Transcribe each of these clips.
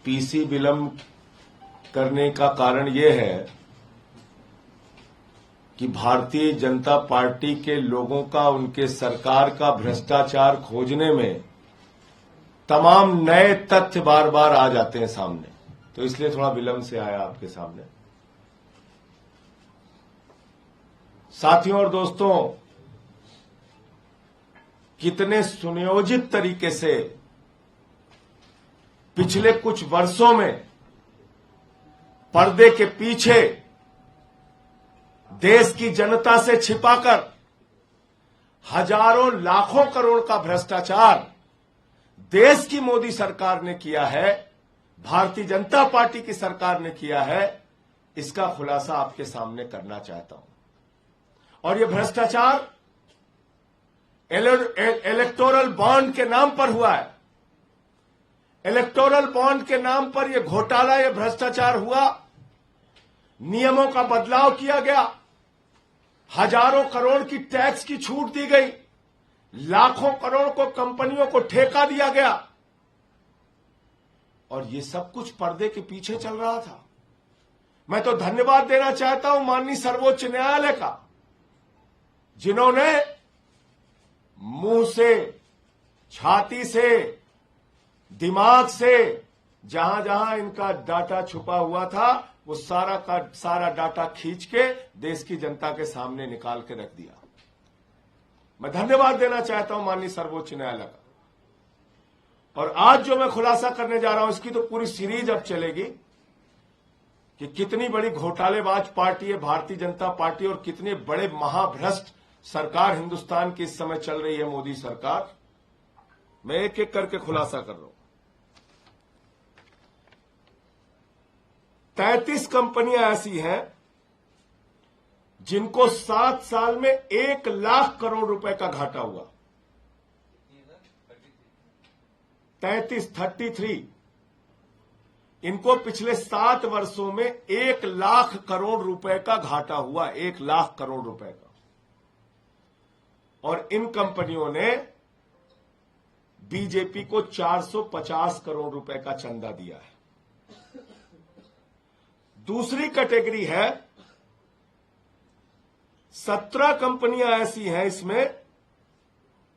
PC विलंब करने का कारण यह है कि भारतीय जनता पार्टी के लोगों का उनके सरकार का भ्रष्टाचार खोजने में तमाम नए तथ्य बार बार आ जाते हैं सामने, तो इसलिए थोड़ा विलंब से आया आपके सामने। साथियों और दोस्तों, कितने सुनियोजित तरीके से पिछले कुछ वर्षों में पर्दे के पीछे देश की जनता से छिपाकर हजारों लाखों करोड़ का भ्रष्टाचार देश की मोदी सरकार ने किया है, भारतीय जनता पार्टी की सरकार ने किया है, इसका खुलासा आपके सामने करना चाहता हूं। और यह भ्रष्टाचार इलेक्टोरल बॉन्ड के नाम पर हुआ है। इलेक्टोरल बॉन्ड के नाम पर यह घोटाला, यह भ्रष्टाचार हुआ। नियमों का बदलाव किया गया, हजारों करोड़ की टैक्स की छूट दी गई, लाखों करोड़ को कंपनियों को ठेका दिया गया, और ये सब कुछ पर्दे के पीछे चल रहा था। मैं तो धन्यवाद देना चाहता हूं माननीय सर्वोच्च न्यायालय का, जिन्होंने मुंह से, छाती से, दिमाग से जहां जहां इनका डाटा छुपा हुआ था वो सारा का सारा डाटा खींच के देश की जनता के सामने निकाल के रख दिया। मैं धन्यवाद देना चाहता हूं माननीय सर्वोच्च न्यायालय का। और आज जो मैं खुलासा करने जा रहा हूं, इसकी तो पूरी सीरीज अब चलेगी कि कितनी बड़ी घोटालेबाज पार्टी है भारतीय जनता पार्टी और कितने बड़े महाभ्रष्ट सरकार हिंदुस्तान की इस समय चल रही है मोदी सरकार। मैं एक एक करके खुलासा कर रहा हूं। 33 कंपनियां ऐसी हैं जिनको 7 साल में 1 लाख करोड़ रुपए का घाटा हुआ। 33 इनको पिछले 7 वर्षों में 1 लाख करोड़ रुपए का घाटा हुआ, 1 लाख करोड़ रुपए का। और इन कंपनियों ने बीजेपी को 450 करोड़ रुपए का चंदा दिया है। दूसरी कैटेगरी है, 17 कंपनियां ऐसी हैं इसमें,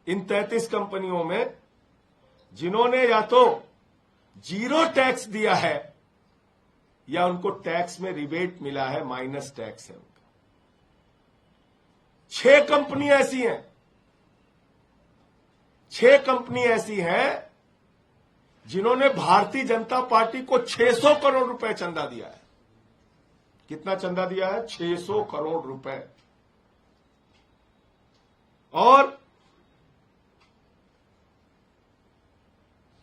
इन 33 कंपनियों में, जिन्होंने या तो जीरो टैक्स दिया है या उनको टैक्स में रिबेट मिला है, माइनस टैक्स है उनका। 6 कंपनियां ऐसी हैं, 6 कंपनी ऐसी हैं जिन्होंने भारतीय जनता पार्टी को 600 करोड़ रुपए चंदा दिया है। कितना चंदा दिया है? 600 करोड़ रुपए। और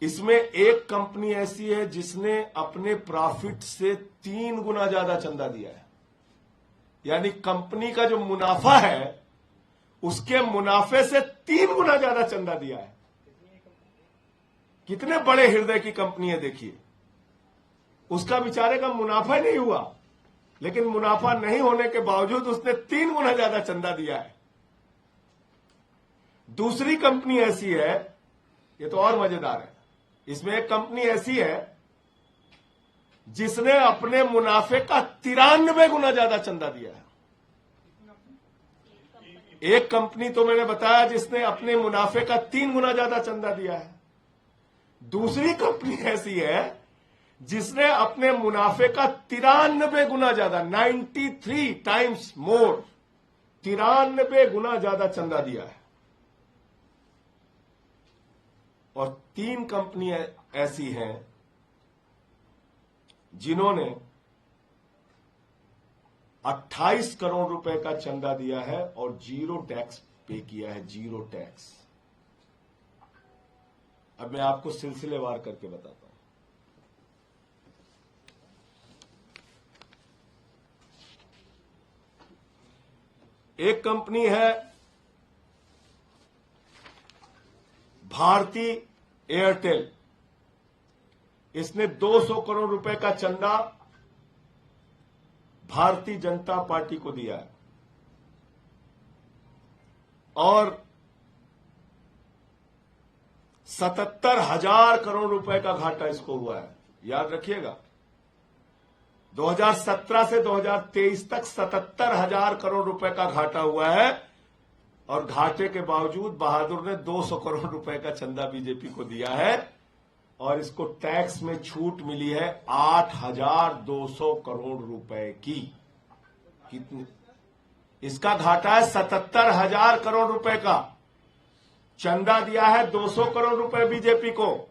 इसमें एक कंपनी ऐसी है जिसने अपने प्रॉफिट से 3 गुना ज्यादा चंदा दिया है। यानी कंपनी का जो मुनाफा है उसके मुनाफे से 3 गुना ज्यादा चंदा दिया है। कितने बड़े हृदय की कंपनी है देखिए। उसका बेचारे का मुनाफा नहीं हुआ, लेकिन मुनाफा नहीं होने के बावजूद उसने 3 गुना ज्यादा चंदा दिया है। दूसरी कंपनी ऐसी है, ये तो और मजेदार है, इसमें एक कंपनी ऐसी है जिसने अपने मुनाफे का 93 गुना ज्यादा चंदा दिया है। एक कंपनी तो मैंने बताया जिसने अपने मुनाफे का 3 गुना ज्यादा चंदा दिया है। दूसरी कंपनी ऐसी है जिसने अपने मुनाफे का 93 गुना ज्यादा, 93 टाइम्स मोर, 93 गुना ज्यादा चंदा दिया है। और 3 कंपनी ऐसी हैं जिन्होंने 28 करोड़ रुपए का चंदा दिया है और जीरो टैक्स पे किया है, जीरो टैक्स। अब मैं आपको सिलसिलेवार करके बताता हूं। एक कंपनी है भारती एयरटेल, इसने 200 करोड़ रुपए का चंदा भारतीय जनता पार्टी को दिया है और 77,000 करोड़ रुपए का घाटा इसको हुआ है। याद रखिएगा, 2017 से 2023 तक 77,000 करोड़ रुपए का घाटा हुआ है, और घाटे के बावजूद बहादुर ने 200 करोड़ रुपए का चंदा बीजेपी को दिया है, और इसको टैक्स में छूट मिली है 8,200 करोड़ रुपए की। कितनी? इसका घाटा है 77,000 करोड़ रुपए का, चंदा दिया है 200 करोड़ रुपए बीजेपी को,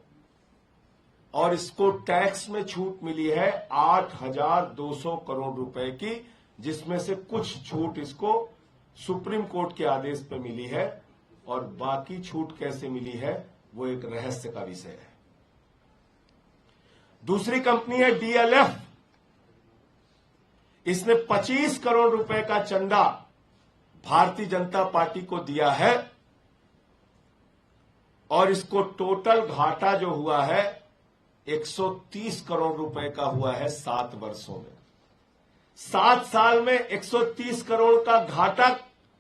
और इसको टैक्स में छूट मिली है 8,200 करोड़ रुपए की, जिसमें से कुछ छूट इसको सुप्रीम कोर्ट के आदेश पे मिली है, और बाकी छूट कैसे मिली है वो एक रहस्य का विषय है। दूसरी कंपनी है डीएलएफ। इसने 25 करोड़ रुपए का चंदा भारतीय जनता पार्टी को दिया है, और इसको टोटल घाटा जो हुआ है 130 करोड़ रुपए का हुआ है 7 वर्षों में। 7 साल में 130 करोड़ का घाटा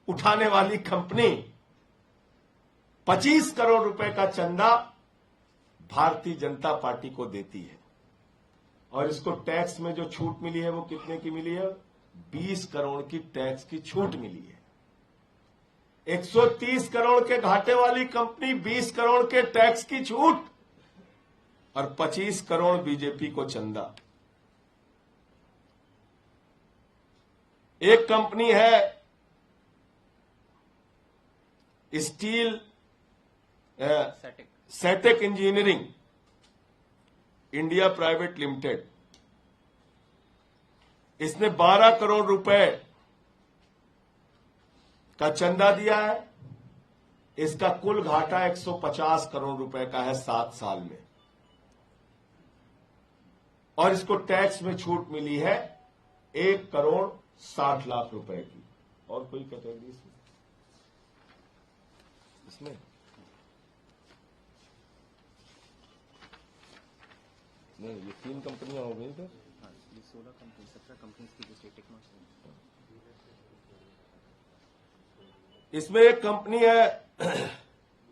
उठाने वाली कंपनी 25 करोड़ रुपए का चंदा भारतीय जनता पार्टी को देती है, और इसको टैक्स में जो छूट मिली है वो कितने की मिली है? 20 करोड़ की टैक्स की छूट मिली है। 130 करोड़ के घाटे वाली कंपनी 20 करोड़ के टैक्स की छूट, और 25 करोड़ बीजेपी को चंदा। एक कंपनी है स्टील सेटेक इंजीनियरिंग इंडिया प्राइवेट लिमिटेड। इसने 12 करोड़ रुपए का चंदा दिया है। इसका कुल घाटा 150 करोड़ रुपए का है 7 साल में, और इसको टैक्स में छूट मिली है 1 करोड़ 60 लाख रुपए की। और कोई कैटेगरी इसमें नहीं, ये 3 कंपनियां हो गई। फिर 16 कंपनी 17 कंपनी की स्टेटिक में। इसमें एक कंपनी है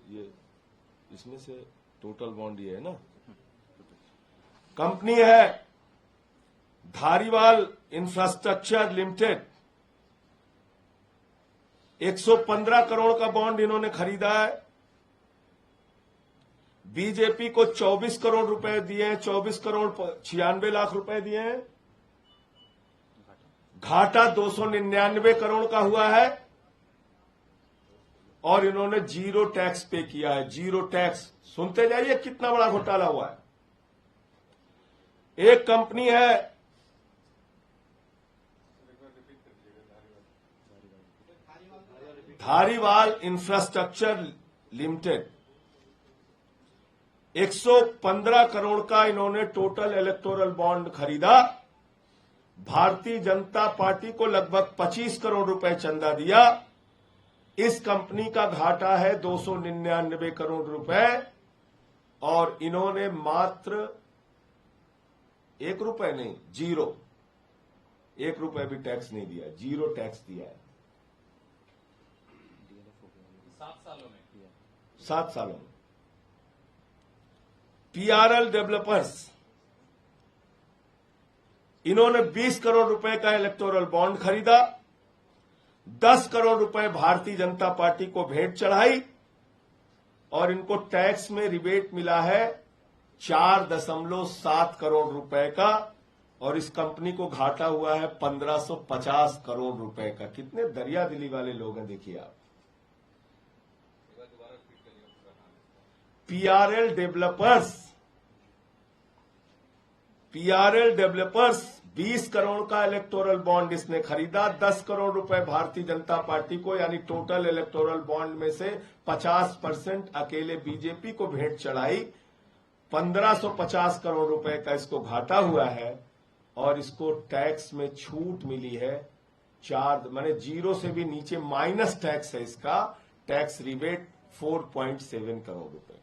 ये, इसमें से टोटल बॉन्ड ये है ना, कंपनी है धारीवाल इंफ्रास्ट्रक्चर लिमिटेड। 115 करोड़ का बॉन्ड इन्होंने खरीदा है। बीजेपी को 24 करोड़ रुपए दिए हैं, 24 करोड़ 96 लाख रुपए दिए हैं। घाटा 299 करोड़ का हुआ है, और इन्होंने जीरो टैक्स पे किया है। जीरो टैक्स, सुनते जाइए कितना बड़ा घोटाला हुआ है। एक कंपनी है धारीवाल इंफ्रास्ट्रक्चर लिमिटेड। 115 करोड़ का इन्होंने टोटल इलेक्टोरल बॉन्ड खरीदा। भारतीय जनता पार्टी को लगभग 25 करोड़ रुपए चंदा दिया। इस कंपनी का घाटा है 299 करोड़ रुपए, और इन्होंने मात्र 1 रुपए नहीं, जीरो, 1 रुपए भी टैक्स नहीं दिया, जीरो टैक्स दिया है 7 सालों में। पीआरएल डेवलपर्स, इन्होंने 20 करोड़ रुपए का इलेक्टोरल बॉन्ड खरीदा। 10 करोड़ रुपए भारतीय जनता पार्टी को भेंट चढ़ाई, और इनको टैक्स में रिबेट मिला है 4.7 करोड़ रुपए का, और इस कंपनी को घाटा हुआ है 1550 करोड़ रुपए का। कितने दरिया दिली वाले लोग हैं, देखिए आप। पीआरएल डेवलपर्स 20 करोड़ का इलेक्टोरल बॉन्ड इसने खरीदा। 10 करोड़ रुपए भारतीय जनता पार्टी को, यानी टोटल इलेक्टोरल बॉन्ड में से 50% अकेले बीजेपी को भेंट चढ़ाई। 1550 करोड़ रुपए का इसको घाटा हुआ है, और इसको टैक्स में छूट मिली है 4, माने जीरो से भी नीचे माइनस टैक्स है इसका, टैक्स रिबेट 4.7 करोड़ रुपए।